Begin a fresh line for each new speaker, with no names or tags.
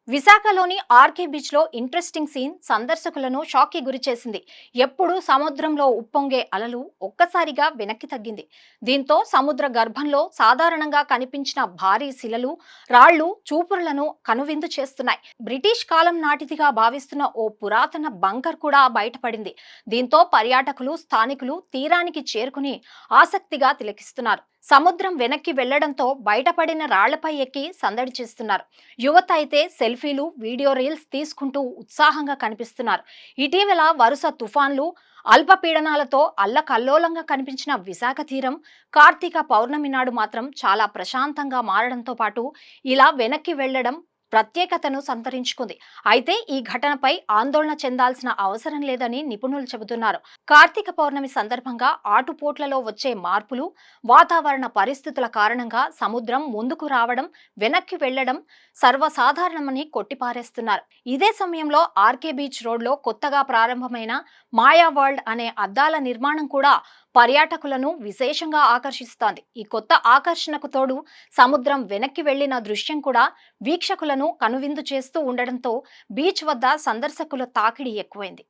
విశాఖలోని RK beach లో interesting scene సందర్శకులను shock కి గురిచేసింది. ఎప్పుడు సముద్రంలో ఉప్పొంగే అలలు ఒక్కసారిగా వెనక్కి తగ్గింది. దీంతో సముద్ర గర్భంలో సాధారణంగా కనిపించిన భారీ శిలలు, రాళ్లు చూపురులను కనువిందు చేస్తున్నాయి. బ్రిటిష్ కాలం నాటిదిగా భావిస్తున్న ఓ పురాతన బంకర్ కూడా బయటపడింది. దీంతో పర్యాటకులు, స్థానికులు తీరానికి చేరుకుని ఆసక్తిగా తిలకిస్తున్నారు. సముద్రం వెనక్కి వెళ్లడంతో బయటపడిన రాళ్లపై ఎక్కి సందడి చేస్తున్నారు. యువత అయితే సెల్ఫీలు, వీడియో రీల్స్ తీసుకుంటూ ఉత్సాహంగా కనిపిస్తున్నారు. ఇటీవల వరుస తుఫాన్లు, అల్పపీడనాలతో అల్లకల్లోలంగా కనిపించిన విశాఖ తీరం కార్తీక పౌర్ణమి నాడు మాత్రం చాలా ప్రశాంతంగా మారడంతో పాటు ఇలా వెనక్కి వెళ్లడం ప్రత్యేకతను సంతరించుకుంది. అయితే ఈ ఘటనపై ఆందోళన చెందాల్సిన అవసరం లేదని నిపుణులు చెబుతున్నారు. కార్తీక పౌర్ణమి సందర్భంగా ఆటుపోట్లలో వచ్చే మార్పులు, వాతావరణ పరిస్థితుల కారణంగా సముద్రం ముందుకు రావడం, వెనక్కి వెళ్లడం సర్వసాధారణమని కొట్టిపారేస్తున్నారు. ఇదే సమయంలో ఆర్కే బీచ్ రోడ్లో కొత్తగా ప్రారంభమైన మాయా వరల్డ్ అనే అద్దాల నిర్మాణం కూడా పర్యాటకులను విశేషంగా ఆకర్షిస్తోంది. ఈ కొత్త ఆకర్షణకు తోడు సముద్రం వెనక్కి వెళ్లిన దృశ్యం కూడా వీక్షకులను కనువిందు చేస్తూ ఉండడంతో బీచ్ వద్ద సందర్శకుల తాకిడి ఎక్కువైంది.